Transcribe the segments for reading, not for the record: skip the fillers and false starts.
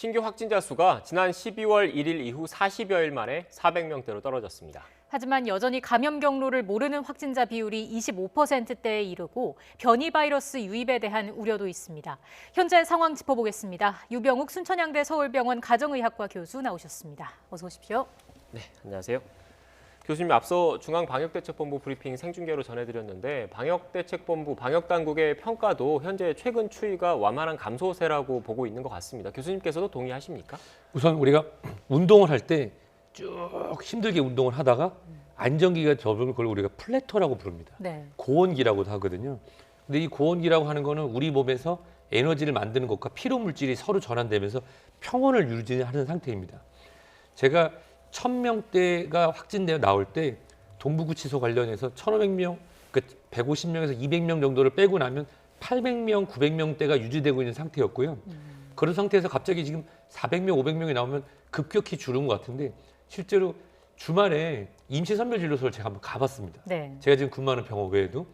신규 확진자 수가 지난 12월 1일 이후 40여일 만에 400명대로 떨어졌습니다. 하지만 여전히 감염 경로를 모르는 확진자 비율이 25%대에 이르고 변이 바이러스 유입에 대한 우려도 있습니다. 현재 상황 짚어보겠습니다. 유병욱 순천향대 서울병원 가정의학과 교수 나오셨습니다. 어서 오십시오. 네, 안녕하세요. 교수님, 앞서 중앙방역대책본부 브리핑 생중계로 전해드렸는데 방역대책본부 방역당국의 평가도 현재 최근 추이가 완만한 감소세라고 보고 있는 것 같습니다. 교수님께서도 동의하십니까? 우선 우리가 운동을 할 때 쭉 힘들게 운동을 하다가 안정기가 접은 걸 우리가 플래터라고 부릅니다. 네. 고온기라고도 하거든요. 근데 이 고온기라고 하는 거는 우리 몸에서 에너지를 만드는 것과 피로 물질이 서로 전환되면서 평온을 유지하는 상태입니다. 제가 1000명대가 확진되어 나올 때 동부구치소 관련해서 1500명, 그러니까 150명에서 200명 정도를 빼고 나면 800명, 900명대가 유지되고 있는 상태였고요. 그런 상태에서 갑자기 지금 400명, 500명이 나오면 급격히 줄은 것 같은데 실제로 주말에 임시선별진료소를 제가 한번 가봤습니다. 네. 제가 지금 근무하는 병원 외에도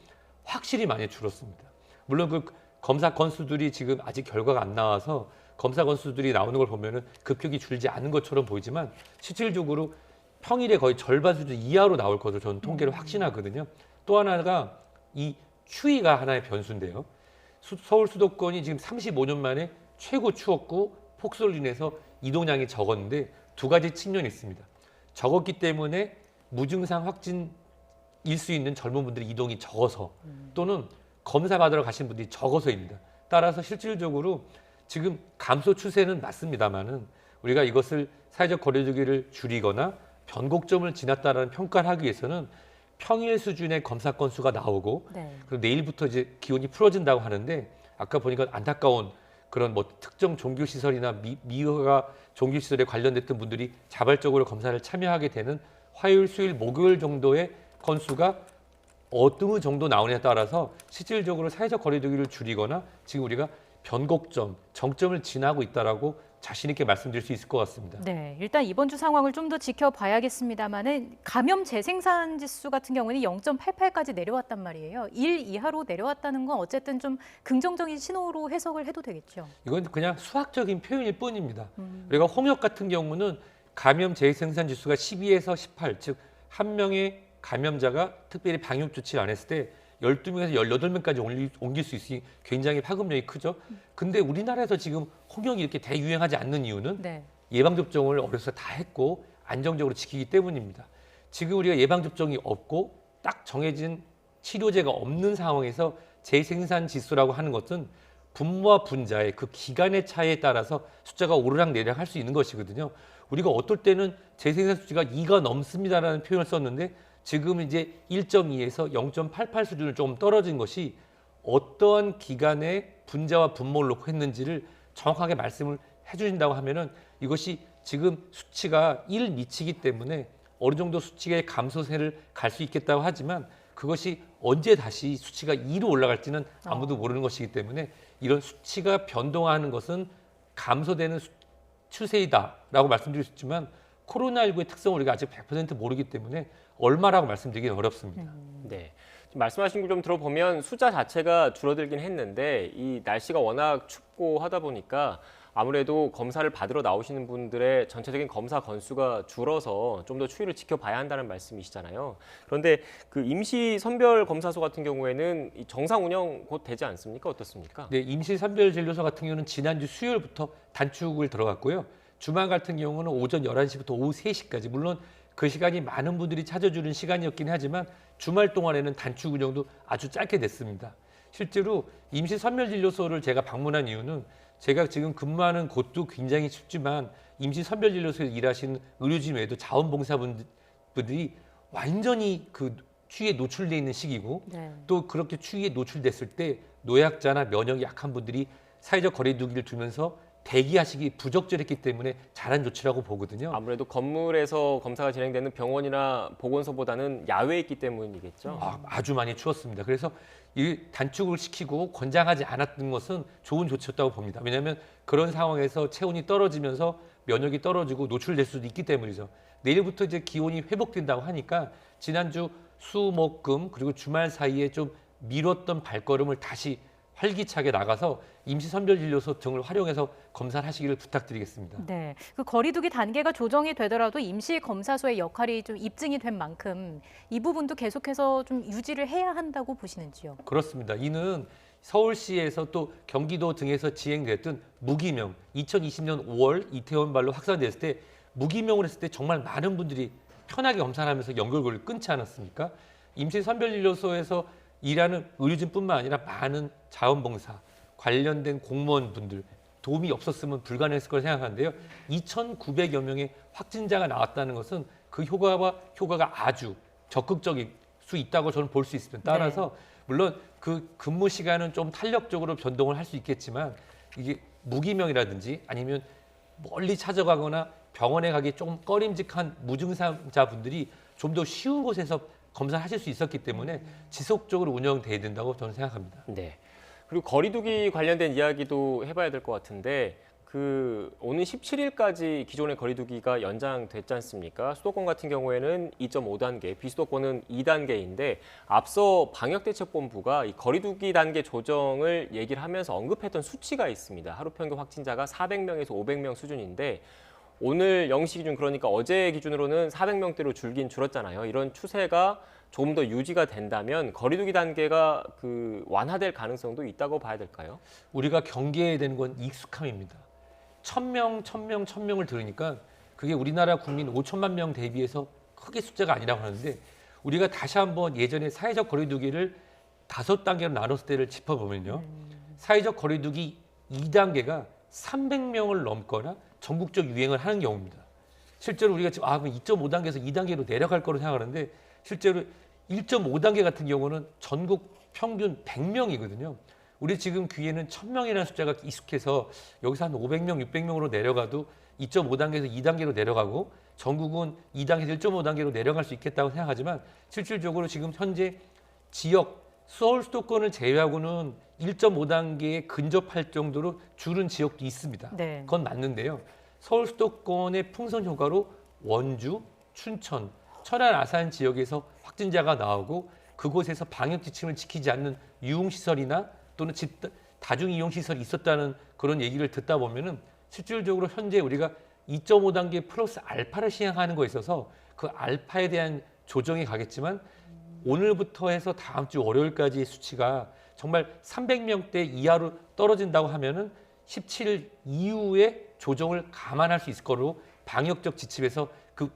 확실히 많이 줄었습니다. 물론 그 검사 건수들이 지금 아직 결과가 안 나와서 검사 건수들이 나오는 걸 보면은 급격히 줄지 않은 것처럼 보이지만 실질적으로 평일에 거의 절반 수준 이하로 나올 것으로 저는 통계를 확신하거든요. 또 하나가 이 추위가 하나의 변수인데요. 서울 수도권이 지금 35년 만에 최고 추웠고 폭설로 인해서 이동량이 적었는데 두 가지 측면이 있습니다. 적었기 때문에 무증상 확진일 수 있는 젊은 분들의 이동이 적어서 또는 검사 받으러 가신 분들이 적어서입니다. 따라서 실질적으로 지금 감소 추세는 맞습니다만은 우리가 이것을 사회적 거리두기를 줄이거나 변곡점을 지났다라는 평가를 하기 위해서는 평일 수준의 검사 건수가 나오고 네. 그리고 내일부터 이제 기온이 풀어진다고 하는데 아까 보니까 안타까운 그런 뭐 특정 종교시설이나 미허가 종교시설에 관련됐던 분들이 자발적으로 검사를 참여하게 되는 화요일, 수요일, 목요일 정도의 건수가 어느 정도 나오냐에 따라서 실질적으로 사회적 거리두기를 줄이거나 지금 우리가 변곡점, 정점을 지나고 있다라고 자신 있게 말씀드릴 수 있을 것 같습니다. 네, 일단 이번 주 상황을 좀 더 지켜봐야겠습니다만은 감염 재생산 지수 같은 경우는 0.88까지 내려왔단 말이에요. 1 이하로 내려왔다는 건 어쨌든 좀 긍정적인 신호로 해석을 해도 되겠죠. 이건 그냥 수학적인 표현일 뿐입니다. 우리가 홍역 같은 경우는 감염 재생산 지수가 12에서 18, 즉 한 명의 감염자가 특별히 방역 조치를 안 했을 때 12명에서 18명까지 옮길 수 있으니 굉장히 파급력이 크죠. 근데 우리나라에서 지금 홍역이 이렇게 대유행하지 않는 이유는 네. 예방접종을 어려서 다 했고 안정적으로 지키기 때문입니다. 지금 우리가 예방접종이 없고 딱 정해진 치료제가 없는 상황에서 재생산 지수라고 하는 것은 분모와 분자의 그 기간의 차이에 따라서 숫자가 오르락 내리락 할 수 있는 것이거든요. 우리가 어떨 때는 재생산 수치가 2가 넘습니다라는 표현을 썼는데 지금 이제 1.2에서 0.88 수준을 조금 떨어진 것이 어떠한 기간에 분자와 분모를 놓고 했는지를 정확하게 말씀을 해주신다고 하면은 이것이 지금 수치가 1 미치기 때문에 어느 정도 수치의 감소세를 갈 수 있겠다고 하지만 그것이 언제 다시 수치가 2로 올라갈지는 아무도 모르는 것이기 때문에 이런 수치가 변동하는 것은 감소되는 추세이다라고 말씀드릴 수 있지만 코로나19의 특성을 우리가 아직 100% 모르기 때문에 얼마라고 말씀드리기는 어렵습니다. 네. 지금 말씀하신 걸 좀 들어보면 숫자 자체가 줄어들긴 했는데 이 날씨가 워낙 춥고 하다 보니까 아무래도 검사를 받으러 나오시는 분들의 전체적인 검사 건수가 줄어서 좀 더 추이를 지켜봐야 한다는 말씀이시잖아요. 그런데 그 임시 선별 검사소 같은 경우에는 이 정상 운영 곧 되지 않습니까? 어떻습니까? 네, 임시선별진료소 같은 경우는 지난주 수요일부터 단축을 들어갔고요. 주말 같은 경우는 오전 11시부터 오후 3시까지 물론 그 시간이 많은 분들이 찾아주는 시간이었긴 하지만 주말 동안에는 단축 운영도 아주 짧게 됐습니다. 실제로 임시선별진료소를 제가 방문한 이유는 제가 지금 근무하는 곳도 굉장히 춥지만 임시선별진료소에서 일하시는 의료진 외에도 자원봉사분들이 완전히 그 추위에 노출돼 있는 시기고 네. 또 그렇게 추위에 노출됐을 때 노약자나 면역이 약한 분들이 사회적 거리두기를 두면서 대기하시기 부적절했기 때문에 잘한 조치라고 보거든요. 아무래도 건물에서 검사가 진행되는 병원이나 보건소보다는 야외에 있기 때문이겠죠. 아주 많이 추웠습니다. 그래서 이 단축을 시키고 권장하지 않았던 것은 좋은 조치였다고 봅니다. 왜냐하면 그런 상황에서 체온이 떨어지면서 면역이 떨어지고 노출될 수도 있기 때문이죠. 내일부터 이제 기온이 회복된다고 하니까 지난주 수, 목, 금 그리고 주말 사이에 좀 미뤘던 발걸음을 다시 활기차게 나가서 임시선별진료소 등을 활용해서 검사를 하시기를 부탁드리겠습니다. 네, 그 거리두기 단계가 조정이 되더라도 임시검사소의 역할이 좀 입증이 된 만큼 이 부분도 계속해서 좀 유지를 해야 한다고 보시는지요? 그렇습니다. 이는 서울시에서 또 경기도 등에서 지행됐던 무기명 2020년 5월 이태원발로 확산됐을 때 무기명을 했을 때 정말 많은 분들이 편하게 검사를 하면서 연결고리를 끊지 않았습니까? 임시선별진료소에서 일하는 의료진뿐만 아니라 많은 자원봉사, 관련된 공무원분들 도움이 없었으면 불가능했을 거라 생각하는데요. 2,900여 명의 확진자가 나왔다는 것은 그 효과가 아주 적극적일 수 있다고 저는 볼 수 있습니다. 따라서 물론 그 근무 시간은 좀 탄력적으로 변동을 할 수 있겠지만 이게 무기명이라든지 아니면 멀리 찾아가거나 병원에 가기 좀 꺼림직한 무증상자분들이 좀 더 쉬운 곳에서 검사를 하실 수 있었기 때문에 지속적으로 운영돼야 된다고 저는 생각합니다. 네. 그리고 거리두기 관련된 이야기도 해봐야 될 것 같은데 오는 17일까지 기존의 거리두기가 연장됐지 않습니까? 수도권 같은 경우에는 2.5단계, 비수도권은 2단계인데 앞서 방역대책본부가 이 거리두기 단계 조정을 얘기를 하면서 언급했던 수치가 있습니다. 하루 평균 확진자가 400명에서 500명 수준인데 오늘 0시 기준 그러니까 어제 기준으로는 400명대로 줄긴 줄었잖아요. 이런 추세가 조금 더 유지가 된다면 거리두기 단계가 완화될 가능성도 있다고 봐야 될까요? 우리가 경계해야 되는 건 익숙함입니다. 1,000명을 들으니까 그게 우리나라 국민 5천만 명 대비해서 크게 숫자가 아니라고 하는데 우리가 다시 한번 예전에 사회적 거리두기를 5단계로 나눴을 때를 짚어보면요. 사회적 거리두기 2단계가 300명을 넘거나 전국적 유행을 하는 경우입니다. 실제로 우리가 지금 그럼 2.5단계에서 2단계로 내려갈 거로 생각하는데 실제로 1.5단계 같은 경우는 전국 평균 100명이거든요. 우리 지금 귀에는 1,000명이라는 숫자가 익숙해서 여기서 한 500명, 600명으로 내려가도 2.5단계에서 2단계로 내려가고 전국은 2단계에서 1.5단계로 내려갈 수 있겠다고 생각하지만 실질적으로 지금 현재 지역, 서울 수도권을 제외하고는 1.5단계에 근접할 정도로 줄은 지역도 있습니다. 네. 그건 맞는데요. 서울 수도권의 풍선 효과로 원주, 춘천, 천안, 아산 지역에서 확진자가 나오고 그곳에서 방역 지침을 지키지 않는 유흥시설이나 또는 다중이용시설이 있었다는 그런 얘기를 듣다 보면은 실질적으로 현재 우리가 2.5단계 플러스 알파를 시행하는 거에 있어서 그 알파에 대한 조정이 가겠지만 오늘부터 해서 다음 주 월요일까지의 수치가 정말 300명대 이하로 떨어진다고 하면은 17일 이후에 조정을 감안할 수 있을 거로 방역적 지침에서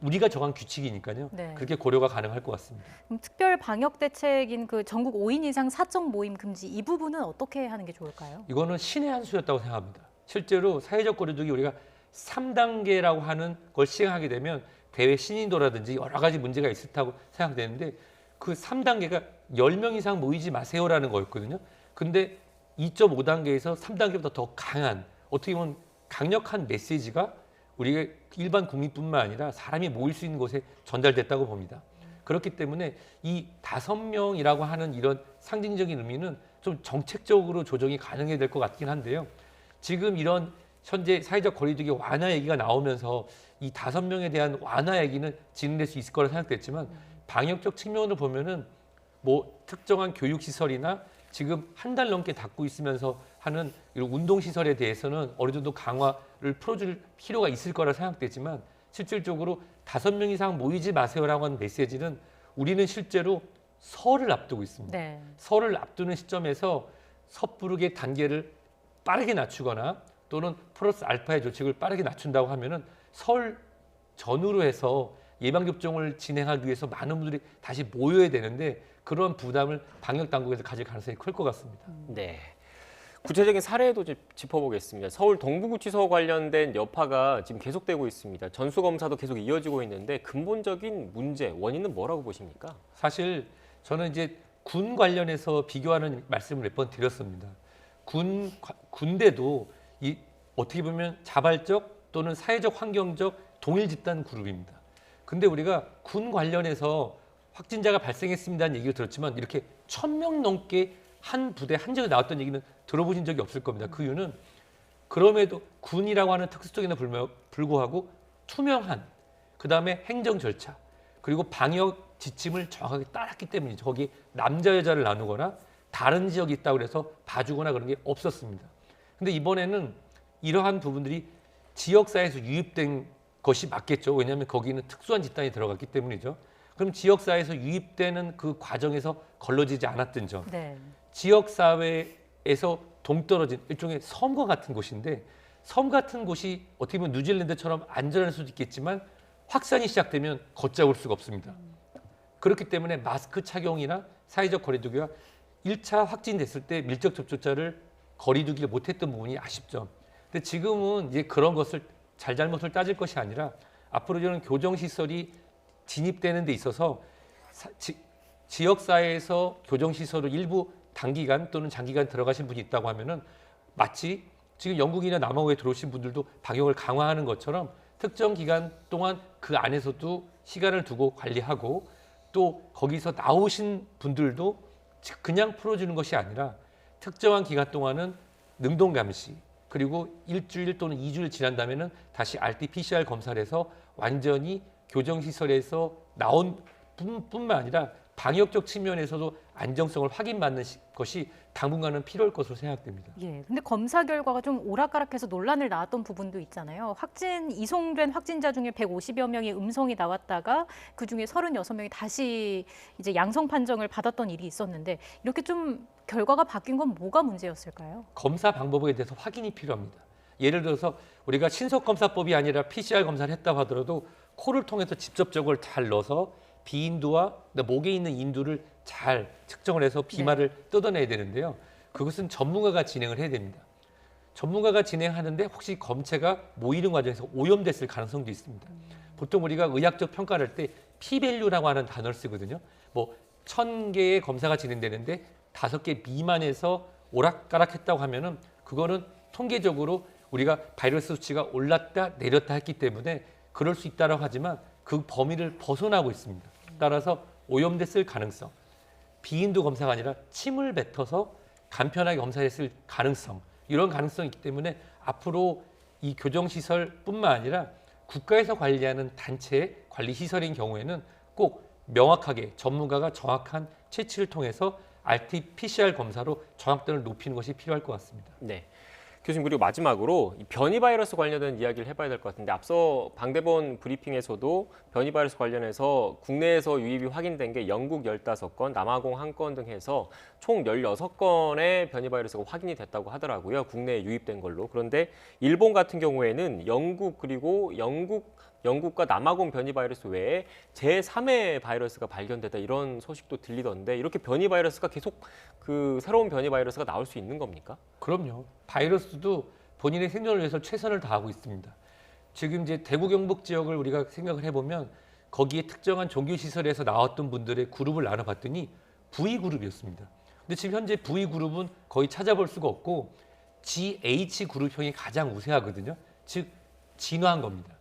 우리가 정한 규칙이니까요. 네. 그렇게 고려가 가능할 것 같습니다. 그럼 특별 방역 대책인 전국 5인 이상 사적 모임 금지 이 부분은 어떻게 하는 게 좋을까요? 이거는 신의 한 수였다고 생각합니다. 실제로 사회적 거리두기 우리가 3단계라고 하는 걸 시행하게 되면 대외 신인도라든지 여러 가지 문제가 있을 다고 생각되는데 그 3단계가 10명 이상 모이지 마세요라는 거였거든요. 근데 2.5단계에서 3단계보다 더 강한 어떻게 보면 강력한 메시지가 우리가 일반 국민뿐만 아니라 사람이 모일 수 있는 곳에 전달됐다고 봅니다. 그렇기 때문에 이 5명이라고 하는 이런 상징적인 의미는 좀 정책적으로 조정이 가능해야 될 것 같긴 한데요. 지금 이런 현재 사회적 거리두기 완화 얘기가 나오면서 이 5명에 대한 완화 얘기는 진행될 수 있을 거라 생각됐지만 방역적 측면으로 보면은 특정한 교육시설이나 지금 한 달 넘게 닫고 있으면서 하는 이런 운동시설에 대해서는 어느 정도 강화를 풀어줄 필요가 있을 거라 생각되지만 실질적으로 5명 이상 모이지 마세요라고 하는 메시지는 우리는 실제로 설을 앞두고 있습니다. 네. 설을 앞두는 시점에서 섣부르게 단계를 빠르게 낮추거나 또는 플러스 알파의 조치를 빠르게 낮춘다고 하면은 설 전후로 해서 예방접종을 진행하기 위해서 많은 분들이 다시 모여야 되는데 그런 부담을 방역당국에서 가질 가능성이 클 것 같습니다. 네. 구체적인 사례도 짚어보겠습니다. 서울 동부구치소 관련된 여파가 지금 계속되고 있습니다. 전수검사도 계속 이어지고 있는데 근본적인 문제, 원인은 뭐라고 보십니까? 사실 저는 이제 군 관련해서 비교하는 말씀을 몇 번 드렸습니다. 군대도 어떻게 보면 자발적 또는 사회적 환경적 동일 집단 그룹입니다. 근데 우리가 군 관련해서 확진자가 발생했습니다는 얘기를 들었지만 이렇게 1,000명 넘게 한 부대 한 적에 나왔던 얘기는 들어보신 적이 없을 겁니다. 그 이유는 그럼에도 군이라고 하는 특수성에도 불구하고 투명한 그다음에 행정 절차 그리고 방역 지침을 정확하게 따랐기 때문이죠. 거기 남자 여자를 나누거나 다른 지역이 있다고 그래서 봐주거나 그런 게 없었습니다. 근데 이번에는 이러한 부분들이 지역사회에서 유입된 것이 맞겠죠. 왜냐하면 거기는 특수한 집단이 들어갔기 때문이죠. 그럼 지역사회에서 유입되는 그 과정에서 걸러지지 않았던 점. 네. 지역사회에서 동떨어진 일종의 섬과 같은 곳인데 섬 같은 곳이 어떻게 보면 뉴질랜드처럼 안전할 수도 있겠지만 확산이 시작되면 걷잡을 수가 없습니다. 그렇기 때문에 마스크 착용이나 사회적 거리두기가 1차 확진됐을 때 밀접 접촉자를 거리두기를 못했던 부분이 아쉽죠. 근데 지금은 이제 그런 것을 잘잘못을 따질 것이 아니라 앞으로 이런 교정시설이 진입되는 데 있어서 지역사회에서 교정시설을 일부 단기간 또는 장기간 들어가신 분이 있다고 하면은 마치 지금 영국이나 남아공에 들어오신 분들도 방역을 강화하는 것처럼 특정 기간 동안 그 안에서도 시간을 두고 관리하고 또 거기서 나오신 분들도 그냥 풀어주는 것이 아니라 특정한 기간 동안은 능동 감시 그리고 일주일 또는 2주일 지난 다음에는 다시 RT-PCR 검사를 해서 완전히 교정시설에서 나온 뿐만 아니라 방역적 측면에서도 안정성을 확인받는 것이 당분간은 필요할 것으로 생각됩니다. 예. 근데 검사 결과가 좀 오락가락해서 논란을 낳았던 부분도 있잖아요. 이송된 확진자 중에 150여 명이 음성이 나왔다가 그 중에 36명이 다시 이제 양성 판정을 받았던 일이 있었는데 이렇게 좀 결과가 바뀐 건 뭐가 문제였을까요? 검사 방법에 대해서 확인이 필요합니다. 예를 들어서 우리가 신속검사법이 아니라 PCR 검사를 했다고 하더라도 코를 통해서 직접적으로 잘 넣어서 비인두와 목에 있는 인두를 잘 측정을 해서 비말을 뜯어내야 되는데요. 그것은 전문가가 진행을 해야 됩니다. 전문가가 진행하는데 혹시 검체가 모이는 과정에서 오염됐을 가능성도 있습니다. 보통 우리가 의학적 평가를 할 때 P-밸류라고 하는 단어를 쓰거든요. 뭐 1000개의 검사가 진행되는데 5개 미만에서 오락가락했다고 하면은 그거는 통계적으로 우리가 바이러스 수치가 올랐다 내렸다 했기 때문에 그럴 수 있다라고 하지만 그 범위를 벗어나고 있습니다. 따라서 오염됐을 가능성, 비인두 검사가 아니라 침을 뱉어서 간편하게 검사했을 가능성, 이런 가능성이 있기 때문에 앞으로 이 교정시설뿐만 아니라 국가에서 관리하는 단체 관리시설인 경우에는 꼭 명확하게 전문가가 정확한 채취를 통해서 RT-PCR 검사로 정확도를 높이는 것이 필요할 것 같습니다. 네. 교수님, 그리고 마지막으로 이 변이 바이러스 관련된 이야기를 해봐야 될 것 같은데 앞서 방대본 브리핑에서도 변이 바이러스 관련해서 국내에서 유입이 확인된 게 영국 15건, 남아공 1건 등 해서 총 16건의 변이 바이러스가 확인이 됐다고 하더라고요. 국내에 유입된 걸로. 그런데 일본 같은 경우에는 영국과 남아공 변이 바이러스 외에 제3의 바이러스가 발견됐다 이런 소식도 들리던데 이렇게 변이 바이러스가 계속 새로운 변이 바이러스가 나올 수 있는 겁니까? 그럼요. 바이러스도 본인의 생존을 위해서 최선을 다하고 있습니다. 지금 이제 대구 경북 지역을 우리가 생각을 해보면 거기에 특정한 종교시설에서 나왔던 분들의 그룹을 나눠봤더니 V그룹이었습니다. 근데 지금 현재 V그룹은 거의 찾아볼 수가 없고 GH 그룹형이 가장 우세하거든요. 즉 진화한 겁니다.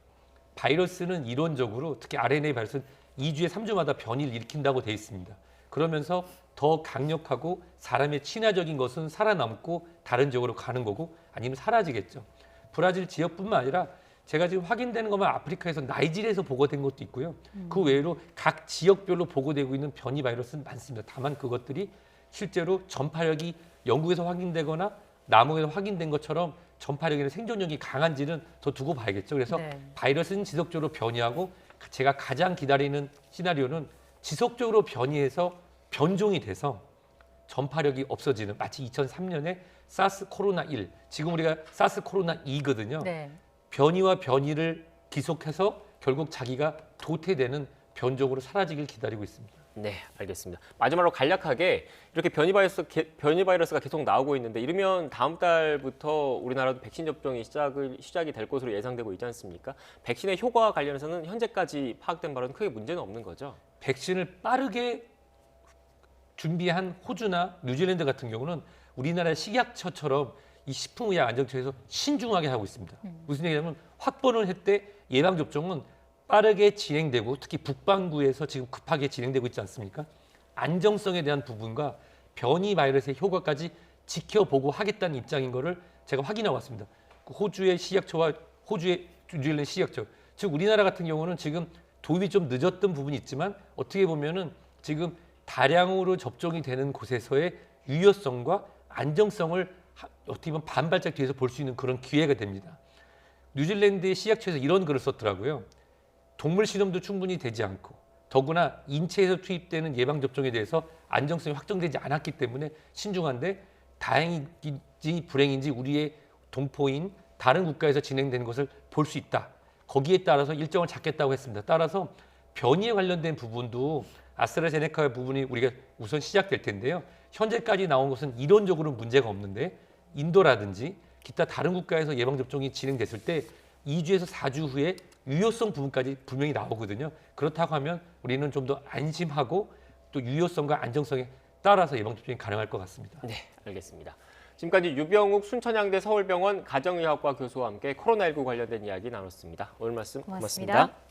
바이러스는 이론적으로 특히 RNA 바이러스는 2주에 3주마다 변이를 일으킨다고 돼 있습니다. 그러면서 더 강력하고 사람의 친화적인 것은 살아남고 다른 지역으로 가는 거고 아니면 사라지겠죠. 브라질 지역뿐만 아니라 제가 지금 확인되는 것만 아프리카에서 나이지리아에서 보고된 것도 있고요. 그 외에도 각 지역별로 보고되고 있는 변이 바이러스는 많습니다. 다만 그것들이 실제로 전파력이 영국에서 확인되거나 남아공에서 확인된 것처럼 전파력이나 생존력이 강한지는 더 두고 봐야겠죠. 그래서 바이러스는 지속적으로 변이하고 제가 가장 기다리는 시나리오는 지속적으로 변이해서 변종이 돼서 전파력이 없어지는 마치 2003년에 사스 코로나 1, 지금 우리가 사스 코로나 2거든요. 변이와 변이를 기속해서 결국 자기가 도태되는 변종으로 사라지길 기다리고 있습니다. 네, 알겠습니다. 마지막으로 간략하게 이렇게 변이 바이러스가 계속 나오고 있는데 이러면 다음 달부터 우리나라도 백신 접종이 시작이 될 것으로 예상되고 있지 않습니까? 백신의 효과와 관련해서는 현재까지 파악된 바로는 크게 문제는 없는 거죠? 백신을 빠르게 준비한 호주나 뉴질랜드 같은 경우는 우리나라 식약처처럼 이 식품의약 안전처에서 신중하게 하고 있습니다. 무슨 얘기냐면 확보를 했대 예방접종은 빠르게 진행되고 특히 북반구에서 지금 급하게 진행되고 있지 않습니까? 안정성에 대한 부분과 변이 바이러스의 효과까지 지켜보고 하겠다는 입장인 거를 제가 확인하고 왔습니다. 호주의 식약처와 호주의 뉴질랜드 식약처, 즉 우리나라 같은 경우는 지금 도입이 좀 늦었던 부분이 있지만 어떻게 보면은 지금 다량으로 접종이 되는 곳에서의 유효성과 안정성을 어떻게 보면 반발짝 뒤에서 볼 수 있는 그런 기회가 됩니다. 뉴질랜드의 식약처에서 이런 글을 썼더라고요. 동물 실험도 충분히 되지 않고 더구나 인체에서 투입되는 예방접종에 대해서 안정성이 확정되지 않았기 때문에 신중한데 다행인지 불행인지 우리의 동포인 다른 국가에서 진행되는 것을 볼 수 있다. 거기에 따라서 일정을 잡겠다고 했습니다. 따라서 변이에 관련된 부분도 아스트라제네카 부분이 우리가 우선 시작될 텐데요. 현재까지 나온 것은 이론적으로 문제가 없는데 인도라든지 기타 다른 국가에서 예방접종이 진행됐을 때 2주에서 4주 후에 유효성 부분까지 분명히 나오거든요. 그렇다고 하면 우리는 좀 더 안심하고 또 유효성과 안정성에 따라서 예방접종이 가능할 것 같습니다. 네, 알겠습니다. 지금까지 유병욱 순천향대 서울병원 가정의학과 교수와 함께 코로나19 관련된 이야기 나눴습니다. 오늘 말씀 고맙습니다. 고맙습니다.